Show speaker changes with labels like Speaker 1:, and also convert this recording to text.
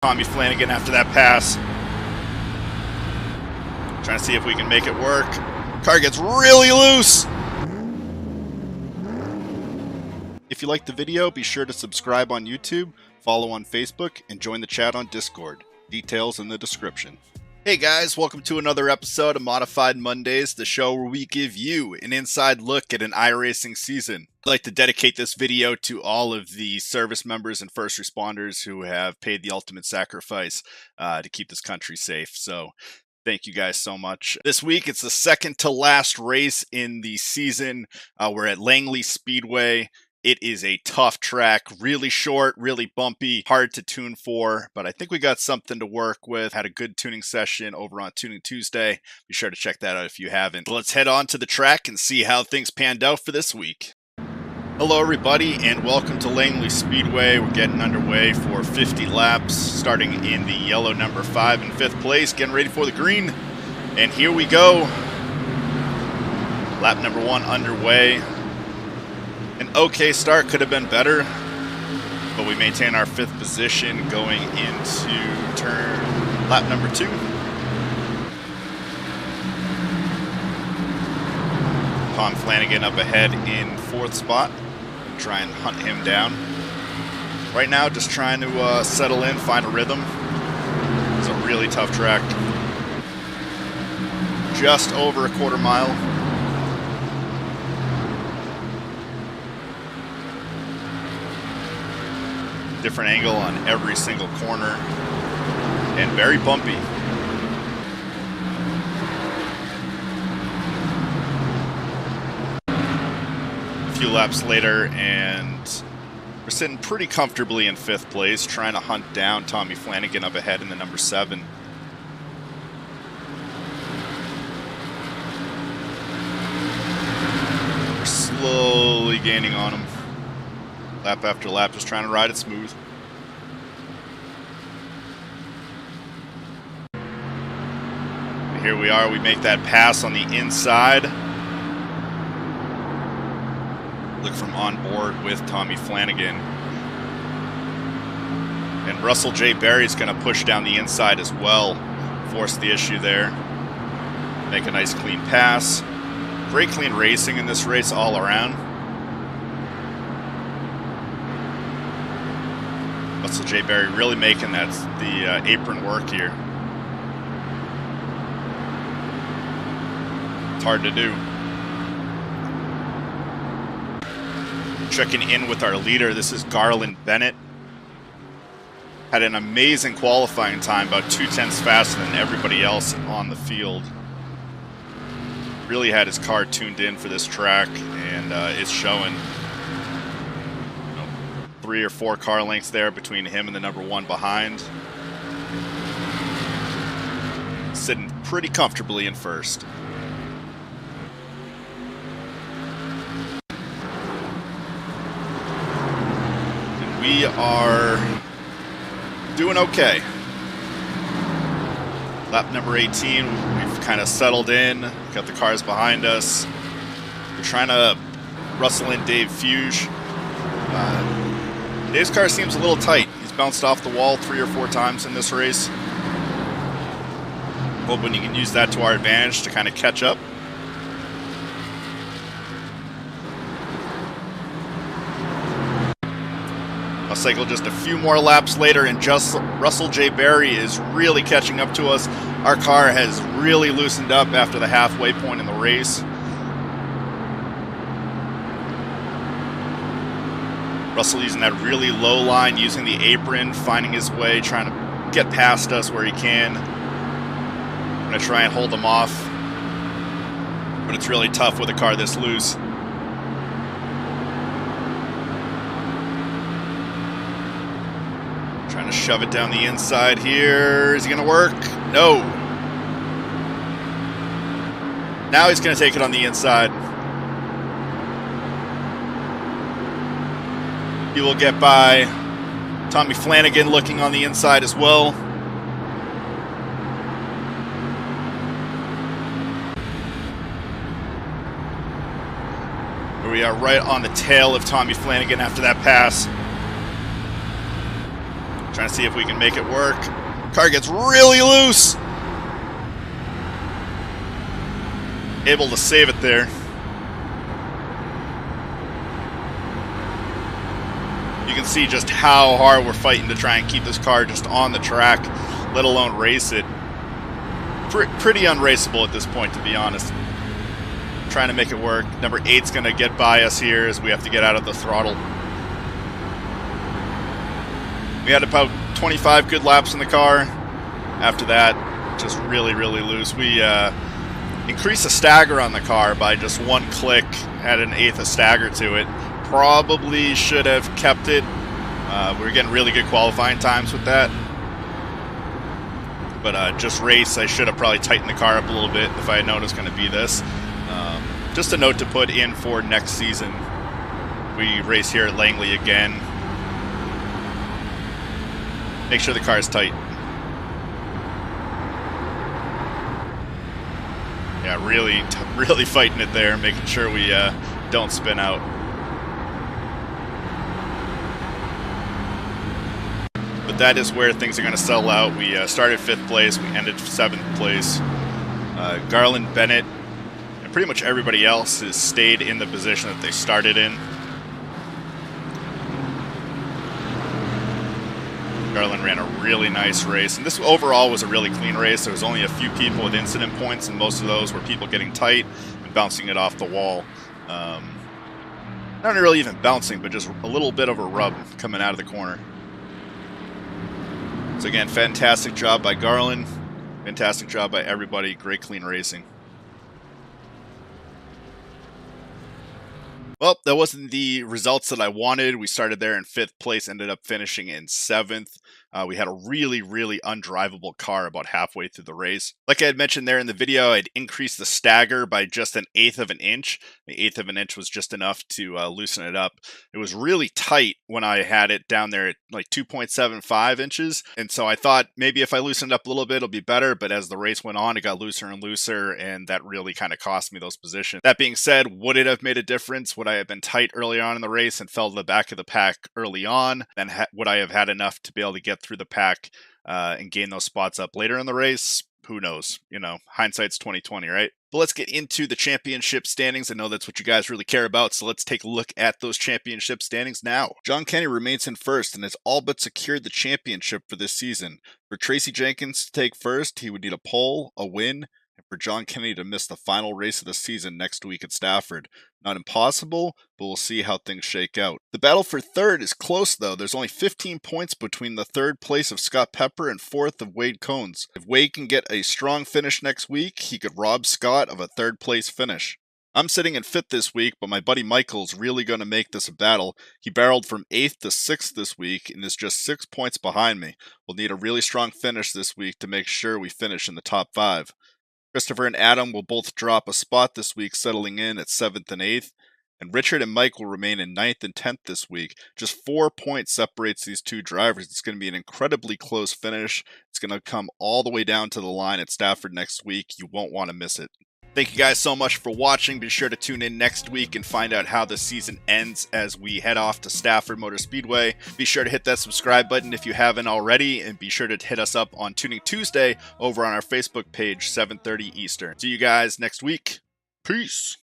Speaker 1: Tommy Flanagan after that pass. Trying to see if we can make it work. Car gets really loose. If you liked the video, be sure to subscribe on YouTube, follow on Facebook, and join the chat on Discord. Details in the description. Hey guys, welcome to another episode of Modified Mondays, the show where we give you an inside look at an iRacing season. I'd like to dedicate this video to all of the service members and first responders who have paid the ultimate sacrifice to keep this country safe. So thank you guys so much. This week, it's the second to last race in the season. We're at Langley Speedway. It is a tough track, really short, really bumpy, hard to tune for, but I think we got something to work with. Had a good tuning session over on Tuning Tuesday. Be sure to check that out if you haven't. But let's head on to the track and see how things panned out for this week. Hello everybody and welcome to Langley Speedway. We're getting underway for 50 laps, starting in the yellow number 5 in 5th place, getting ready for the green. And here we go. Lap number 1 underway. An okay start, could have been better, but we maintain our 5th position going into lap number 2. Tom Flanagan up ahead in 4th spot. Try and hunt him down. Right now, just trying to settle in, find a rhythm. It's a really tough track. Just over a quarter mile. Different angle on every single corner, and very bumpy. A few laps later, and we're sitting pretty comfortably in 5th place, trying to hunt down Tommy Flanagan up ahead in the number 7. We're slowly gaining on him. Lap after lap, just trying to ride it smooth. And here we are, we make that pass on the inside. Look from on board with Tommy Flanagan. And Russell J. Berry's going to push down the inside as well. Force the issue there. Make a nice clean pass. Great clean racing in this race all around. Russell J. Berry really making the apron work here. It's hard to do. Checking in with our leader, this is Garland Bennett. Had an amazing qualifying time, about 2/10 faster than everybody else on the field. Really had his car tuned in for this track, and it's showing. 3 or 4 car lengths there between him and the number 1 behind. Sitting pretty comfortably in 1st. And we are doing okay. Lap number 18, we've kind of settled in, got the cars behind us. We're trying to rustle in Dave Fuge. Dave's car seems a little tight. He's bounced off the wall 3 or 4 times in this race. Hoping you can use that to our advantage to kind of catch up. I'll cycle just a few more laps later, and just Russell J. Berry is really catching up to us. Our car has really loosened up after the halfway point in the race. Russell using that really low line, using the apron, finding his way, trying to get past us where he can. I'm going to try and hold him off, but it's really tough with a car this loose. Trying to shove it down the inside here. Is he going to work? No. Now he's going to take it on the inside. He will get by Tommy Flanagan looking on the inside as well. We are right on the tail of Tommy Flanagan after that pass. Trying to see if we can make it work. Car gets really loose. Able to save it there. You can see just how hard we're fighting to try and keep this car just on the track, let alone race it. Pretty unraceable at this point, to be honest. Trying to make it work. Number 8's going to get by us here as we have to get out of the throttle. We had about 25 good laps in the car. After that, just really, really loose. We increased the stagger on the car by just one click, had an 1/8 of stagger to it. Probably should have kept it. We were getting really good qualifying times with that. But just race, I should have probably tightened the car up a little bit if I had known it was going to be this. Just a note to put in for next season. We race here at Langley again. Make sure the car is tight. Yeah, really fighting it there, making sure we don't spin out. But that is where things are going to settle out. We started 5th place, we ended 7th place. Garland, Bennett, and pretty much everybody else has stayed in the position that they started in. Garland ran a really nice race, and this overall was a really clean race. There was only a few people with incident points, and most of those were people getting tight and bouncing it off the wall. Not really even bouncing, but just a little bit of a rub coming out of the corner. So again, fantastic job by Garland. Fantastic job by everybody. Great clean racing. Well, that wasn't the results that I wanted. We started there in 5th place, ended up finishing in 7th. We had a really undrivable car about halfway through the race. Like I had mentioned there in the video, I'd increased the stagger by just an 1/8 of an inch. The 1/8 of an inch was just enough to loosen it up. It was really tight when I had it down there at like 2.75 inches. And so I thought maybe if I loosened up a little bit, it'll be better. But as the race went on, it got looser and looser, and that really kind of cost me those positions. That being said, would it have made a difference? Would I have been tight early on in the race and fell to the back of the pack early on? Then would I have had enough to be able to get through the pack and gain those spots up later in the race? Who knows? You know, hindsight's 2020, right? But let's get into the championship standings. I know that's what you guys really care about, so let's take a look at those championship standings now. John Kenny remains in first and has all but secured the championship for this season. For Tracy Jenkins to take first, he would need a pole, a win, and for John Kenny to miss the final race of the season next week at Stafford. Not impossible, but we'll see how things shake out. The battle for third is close, though. There's only 15 points between the 3rd place of Scott Pepper and 4th of Wade Cones. If Wade can get a strong finish next week, he could rob Scott of a 3rd place finish. I'm sitting in 5th this week, but my buddy Michael's really going to make this a battle. He barreled from 8th to 6th this week and is just 6 points behind me. We'll need a really strong finish this week to make sure we finish in the top 5. Christopher and Adam will both drop a spot this week, settling in at 7th and 8th. And Richard and Mike will remain in 9th and 10th this week. Just 4 points separates these two drivers. It's going to be an incredibly close finish. It's going to come all the way down to the line at Stafford next week. You won't want to miss it. Thank you guys so much for watching. Be sure to tune in next week and find out how the season ends as we head off to Stafford Motor Speedway. Be sure to hit that subscribe button if you haven't already, and be sure to hit us up on Tuning Tuesday over on our Facebook page, 7:30 Eastern. See you guys next week. Peace.